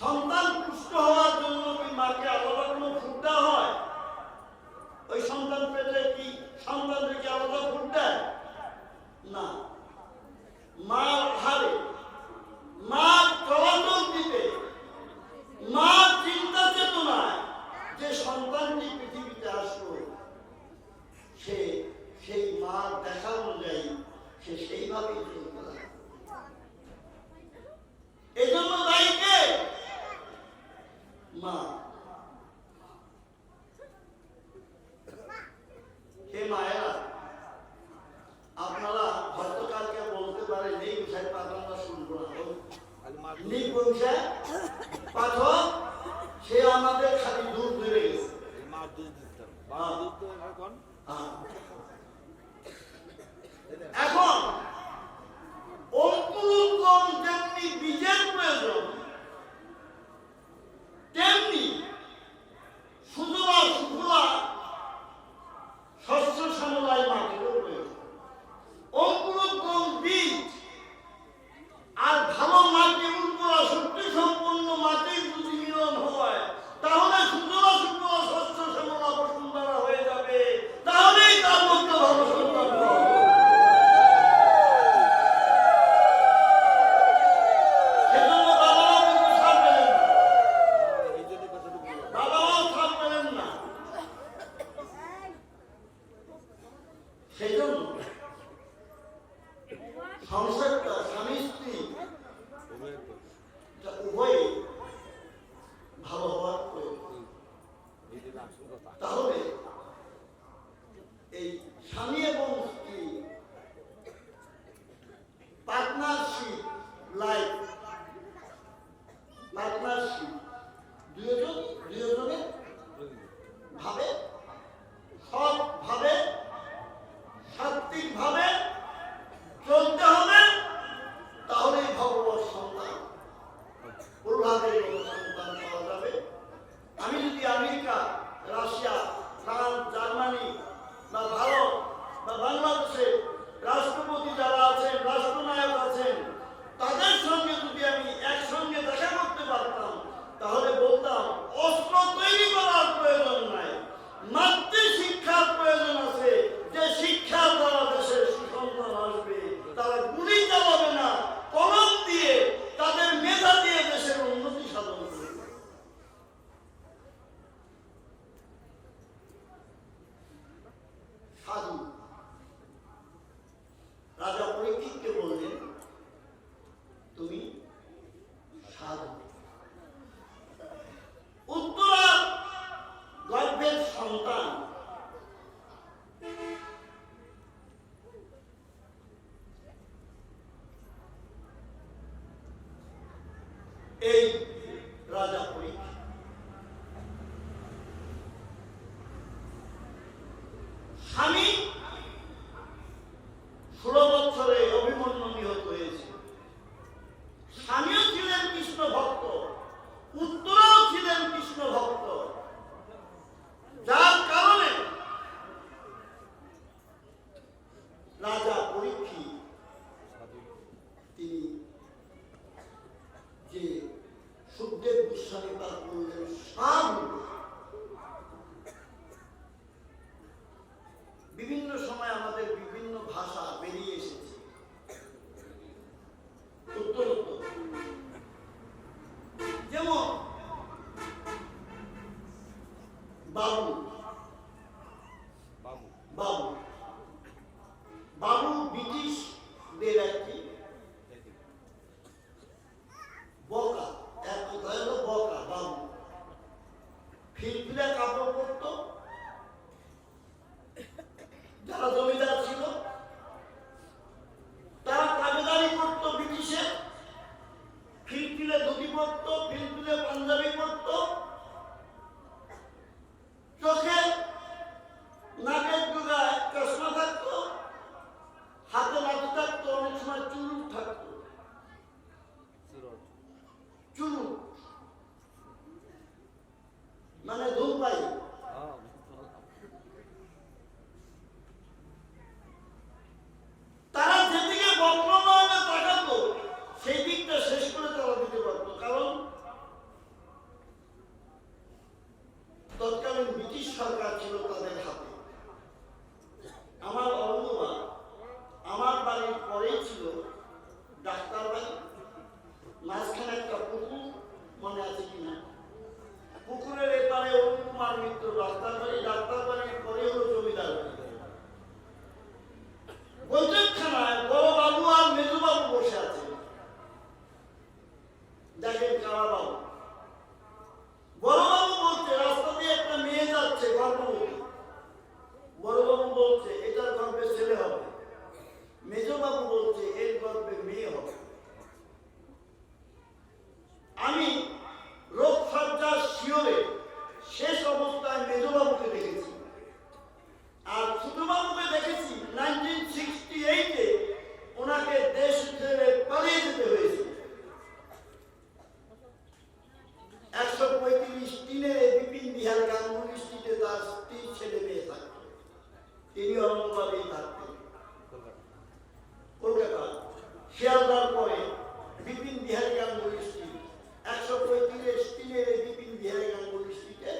সন্তান পুষ্ট হওয়ার জন্য কি মাকে আলাদা কোনো ফুড দেওয়া হয়? ওই সন্তান পেলে কি সন্তানদেরকে আলাদা ফুড দেয় না। মার হারে, মার চলাচল দিতে, মার চিন্তা চেতনায় যে সন্তানটি পৃথিবীতে আসলো, সে সেই মার দেখা অনুযায়ী সে সেইভাবেই চলতে লাগে। এই জন্য দায়ী কে? মা। হে মায়েরা, আপনারা হয়তো কালকে বলতে পারেন এই বিষয় পাঠ আমরা শুনবো না, পাঠক সে আমাদের খালি দুধ ধরে গেছে। এখন অঙ্কুরোদ্গম যেমনি বীজের প্রয়োজন, তেমনি সুজলা সুফলা শস্য শ্যামলায় মাটিরও প্রয়োজন। অঙ্কুরোদ্গম বীজ আর ভালো মাটি, উর্বরা শক্তি সম্পন্ন মাটির যদি মিলন হয়, তাহলে সুজলা সুফলা শস্য শ্যামলা বসুন্ধরা হয়ে যাবে। তাহলেই তার মধ্যে ভালো সন্তান হবে। সংসারটা স্বামী স্ত্রী উভয়ই ভালো হওয়ার প্রয়োজন। তাহলে এই স্বামী এবং স্ত্রী পার্টনারশিপ লাইফ, পার্টনারশিপ দুজনে ভাবে, সৎভাবে, সাত্বিকভাবে চলতে হবে। তাহলেই ভগবত সন্তান, প্রহ্লাদের সন্তান পাওয়া যাবে। আমি যদি আমেরিকা, রাশিয়া, ফ্রান্স, জার্মানি বা ভারত বা বাংলাদেশে রাষ্ট্রপতি যারা আছেন, রাষ্ট্রনায়ক আছেন, তাদের সঙ্গে যদি আমি একসঙ্গে দেখা করতে পারতাম, তাহলে বলতাম অস্ত্র তৈরি করার প্রয়োজন নাই, মাতৃ শিক্ষার প্রয়োজন আছে। যে শিক্ষার দ্বারা দেশের সুসন্তান আসবে, তারা গুলি চালাবে না, কলম দিয়ে তাদের মেধা দিয়ে দেশের উন্নতি সাধন করবে। সাধু রাজা পরীক্ষিতকে বললেন, তুমি সাধু। উত্তরা গর্ভের সন্তান এই রাজা পরীক্ষিত। স্বামী 16 বছরে অভিমন্যু নিহত হয়েছে। স্বামীও ছিলেন কৃষ্ণ ভক্ত, উত্তরাও ছিলেন কৃষ্ণ ভক্ত, যার কারণে রাজা পরীক্ষিত তিনি যে সুখদেব গোস্বামী তার বললেন সাধু। বিভিন্ন সময় আমাদের বিভিন্ন ভাষা বেরিয়ে এসেছে উত্তরোত্তর। যেমন বাবু, বাবু বাবু ব্রিটিশদের একটি বকা, এক কথায় হলো বকা। বাবু ফিলফিলা কাপড় পরত, যারা জমিদার ছিল তারা কাবেদারি করত ব্রিটিশে, ফিলফিলে ধুতি পরত, ফিলফিলে পাঞ্জাবি পরত, চোখে নাকের ডুগায় চশমা থাকতো, হাতে লাঠি থাকতো, অনেক সময় চুরুট থাকতো। চুরুট মানে ধূমপাই। তারা যেদিকে বক্রনয়নে তাকাতো সেই দিকটা শেষ করে তারা দিতে পারতো, কারণ মনে আছে কিনা? পুকুরের এপারে অরুণ কুমার মিত্র ডাক্তার বাড়ির পরে হলো জমিদার বাড়ি। বৈঠকখানায় বড় বাবু আর মেজো বাবু বসে আছে। দেখেন কারা বাবু। বড় বাবু বলছে রাস্তা দিয়ে একটা মেয়ে যাচ্ছে গর্ভবতী। বড় বাবু বলছে এটার গর্ভে ছেলে হবে। মেজো বাবু বলছে এর গর্ভে মেয়ে হবে। আমি রোগসজ্জার শিওরে শেষ অবস্থায় মেজো বাবুকে দেখেছি, আর ছোট বাবুকে দেখেছি 1968-এ ওনাকে দেশ ছেড়ে পালিয়ে যেতে হয়েছে। 135 টিনের বিপিন বিহার গাঙ্গুলি স্ট্রিটে তার স্ত্রী ছেলে মেয়ে থাকত। তিনি অরঙ্গবাদেই থাকতেন কলকাতা। শিয়ালদার পরে বিপিন বিহার গাঙ্গুলি স্ট্রিট, 135 টিনের বিপিন বিহার গাঙ্গুলি স্ট্রিটে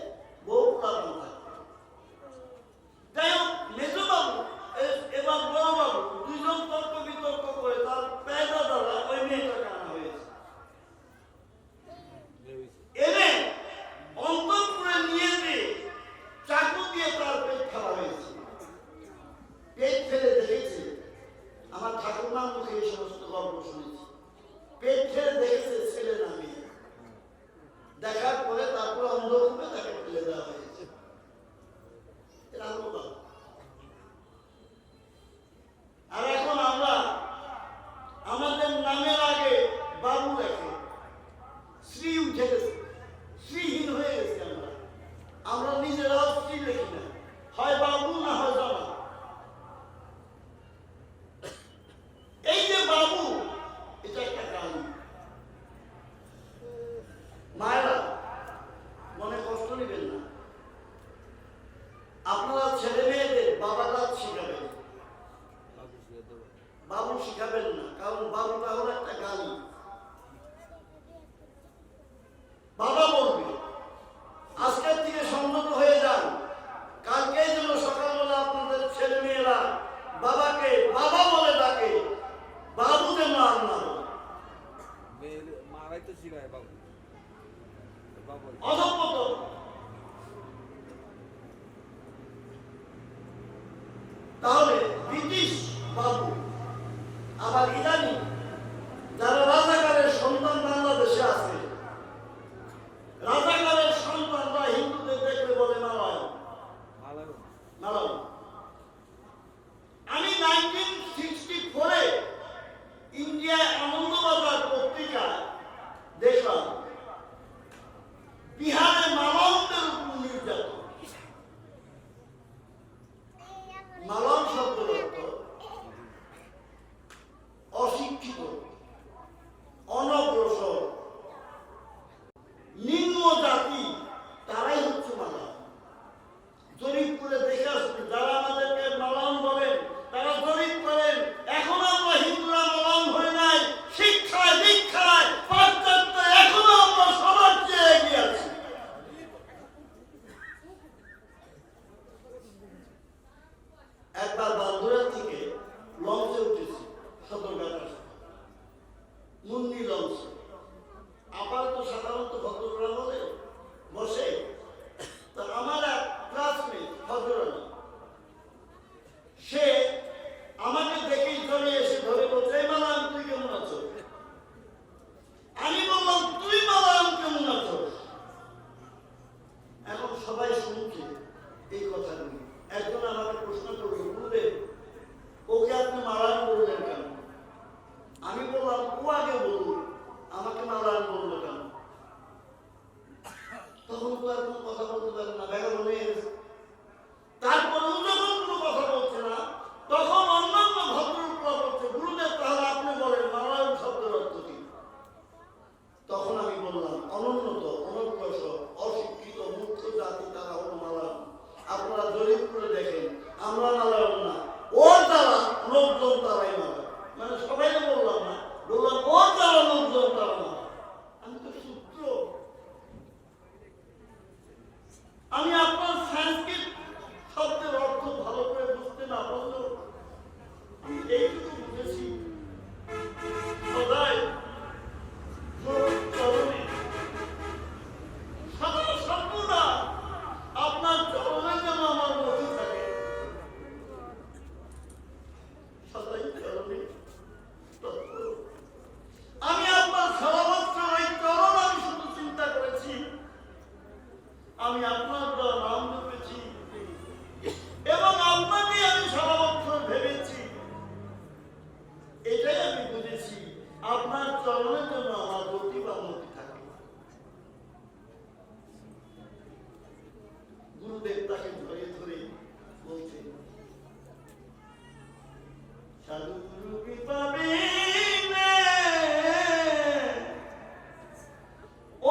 বহু প্লাবন থাকতেন। যাই হোক, মেজো বাবু এবার বড় বাবু দুইজন তর্ক বিতর্ক করে তার পেদা দ্বারা ওই মেয়েটাকে আনা হয়েছে। এনে অন্তঃপুরে নিয়ে যেয়ে চাকু দিয়ে তার পেট ফেলা হয়েছে। পেট ফেলে দেখেছে, আমার ঠাকুরমার মুখে এই সমস্ত গল্প শুনেছি। পেট ফেলে দেখেছে ছেলে না মেয়ে। দেখার পরে তারপর অন্ধকূপে তাকে ফেলে দেওয়া হয়েছে। এরা হলো বাবু। আর এখন আমরা আমাদের নামের আগে বাবু লেখে, শ্রী উঠে গেছে, শ্রীহীন হয়ে গেছে। আমরা নিজেরাও শ্রী লিখি না, হয় বাবু না হয় জামা। এই যে বাবু, এটা একটা গালি। মায়েরা মনে কষ্ট নেবেন না, আপনারা ছেলে মেয়েদের বাবাটা শিখাবেন, বাবু শিখাবেন না, কারণ বাবুটা হলো একটা গালি। বাবা বলবে আজকের থেকে সংযত হয়ে যান, কালকেই যেন সকালবেলা আপনাদের ছেলে মেয়েরা বাবাকে বাবা বলে ডাকে, বাবু যেন আর না বলে। অধঃপত। তাহলে ব্রিটিশ বাবু, আবার ইদানি যারা রাজাকারের সন্তান বাংলাদেশে আছে, রাজাকারের সন্তানরা হিন্দুদের দেখলে বলে নারায়ণ নারায়ণ। আমি 1964-এ ইন্ডিয়ায় আনন্দবাজার পত্রিকায় দেখলাম বিহারে মালমদের উপর নির্যাতন। মালম শব্দের অর্থ অশিক্ষিত।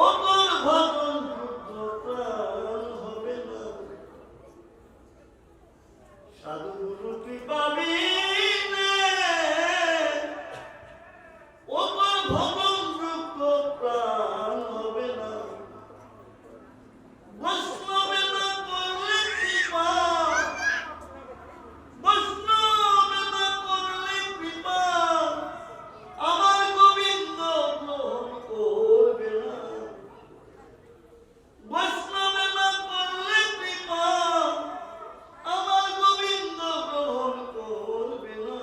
ও তোর ভজন প্রাণ হবে না, সাধু গুরু কৃপা বিনে ও তোর ভজন প্রাণ হবে না, বৈষ্ণবে না করলে কৃপা, বৈষ্ণবে না করলে কৃপা আমার গোবিন্দ গ্রহণ করবে না, বৈষ্ণবে না করলে কৃপা আমার গোবিন্দ গ্রহণ করবে না,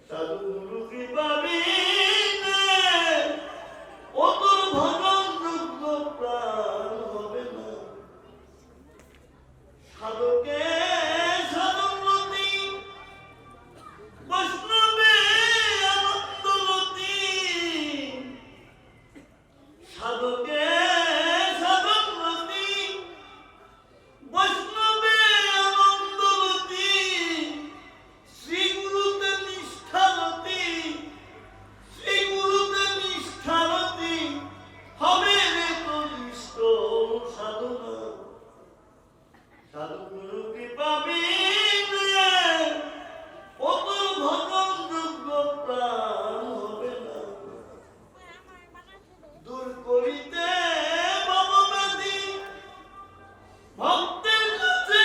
সাধু গুরু কৃপা বিনে ও তোর ভজন যোগ্য প্রাণ হবে না, সাধকে সাধনরতি বৈষ্ণবে আনন্দরতি, সাধকে সাধনরতি বৈষ্ণবে আনন্দরতি, শ্রী গুরুতে নিষ্ঠারতি, শ্রী গুরুতে নিষ্ঠারতি হবে রে তোর ইষ্ট সাধনা, সাধু গুরু কৃপা বিনে ও তোর ভজন যোগ্য প্রাণ হবে না, দূর করিতে ভবব্যাধি ভক্তের কাছে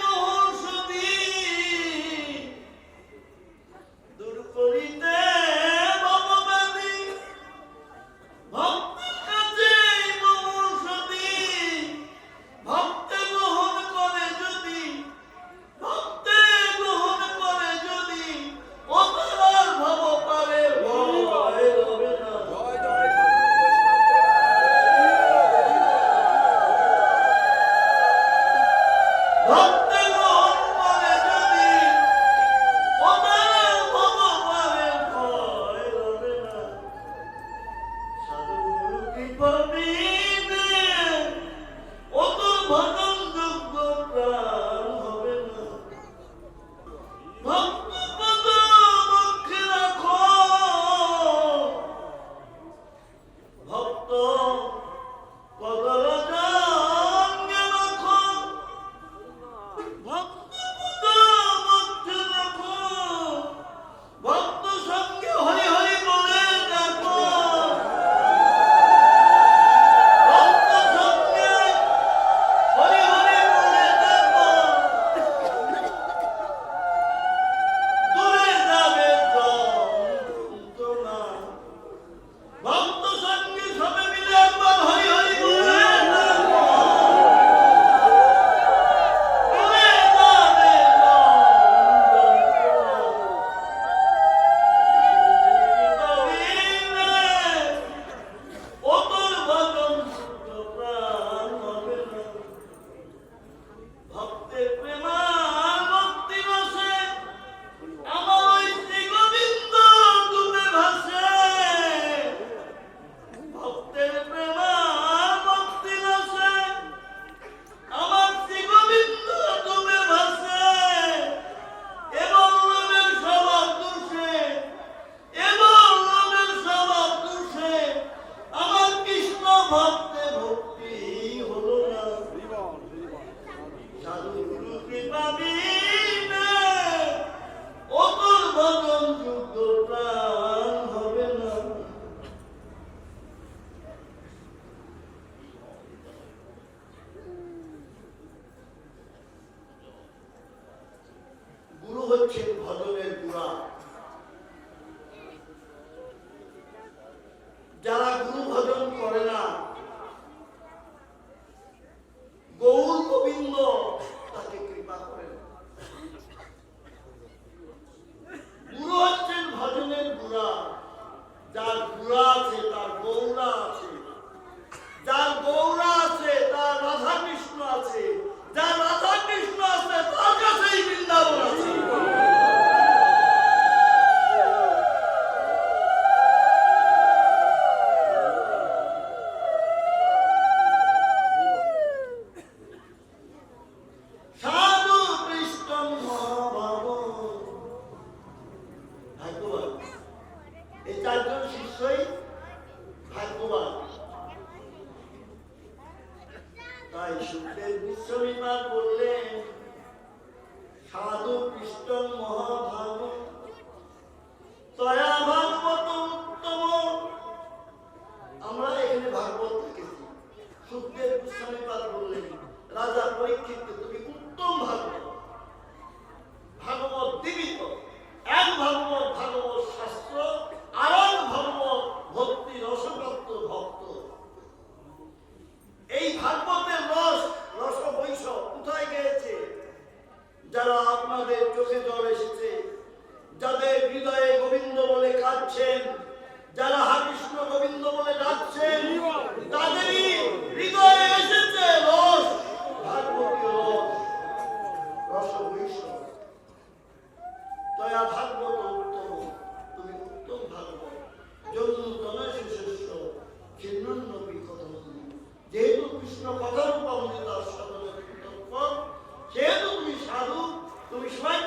মহৌষধি, দূর করিতে ভবব্যাধি ভক্তের কাছে মহৌষধি, ভক্তে গ্রহণ করে যদি, ভক্তে গ্রহণ করে যদি ও তার ভব পারে ভয় হবে না, ভক্তে গ্রহণ করে যদি ও তার ভব পারে ভয় হবে না, সাধু গুরু কৃপা বিনে ও তোর ভজন যোগ্য প্রাণ হবে না, ভক্ত পদ মুখে রাখো, ভক্ত পদরাজঙ্গে রাখো, ভক্ত পদ মুখে রাখো, ভক্ত সঙ্গে হরি হরি বলে ডাকো, ভক্ত সঙ্গে হরি হরি বলে ডাকো, দূরে যাবে যন্ত্রণা, ভক্ত সঙ্গে সবে মিলে একবার হরি হরি বলে ডাকো, দূরে যাবে যন্ত্রণা, ও তোর ভজন শুদ্ধ প্রাণ হবে না, ভক্তের প্রেমার ভক্তি রসে আমার ওই শ্রী গোবিন্দ ডুবে ভাসে, ভক্তের প্রেমার ভক্তি রসে আমার শ্রী গোবিন্দ ডুবে ভাসে, এবং লোভের স্বভাব দোষে, এবং লোভের স্বভাব দোষে আমার কৃষ্ণ ভক্তে ভক্তি হলো না, সাধু গুরু কৃপা বিনে ও তোর ভজন যোগ্য প্রাণ হবে না, গুরু হচ্ছেন ভজনের গুড়া, যারা গুরু ভজন করে না গৌর গোবিন্দ তাকে কৃপা করেন, গুরু হচ্ছেন ভজনের গুড়া, যার গুড়া আছে তার গৌরা আছে, যার গৌরা আছে তার রাধা কৃষ্ণ আছে, যার রাধা কৃষ্ণ আছে তার কাছেই বৃন্দাবন আছে। তাই সুখদেব গোস্বামী পাদ বললেন, সাধু কৃষ্ণ মহাভাগ তয়া ভাগবত উত্তম। আমরা এখানে ভাগবত দেখেছি। সুখদেব গোস্বামী পাদ বললেন, রাজা পরীক্ষিতকে তুমি উত্তম ভাগবত, ভাগবত জীবিত, এক ভাগবত ভাগবত শাস্ত্র, আর এক ভাগবত ভক্তি রসপ্রাপ্ত ভক্ত। এই ভাগবতের রস রস বৈশ কোথায় গিয়েছে? যারা আপনাদের চোখে জল এসেছে, যাদের হৃদয়ে গোবিন্দ বলে কাঁদছেন, যারা হা কৃষ্ণ গোবিন্দ বলে ডাকছেন, তাদেরই হৃদয়ে এসেছে রস, ভাগবতীয় রস, রস বৈশ। তয়া ভাগবত উত্তম, তুমি উত্তম ভাগবত। জন্য তনয় শিষ্য খিন্নন্ন বিকথন। যেহেতু কৃষ্ণ কথার উপর অমৃত সাধনের সেহেতু তুমি সাধু, তুমি সবাই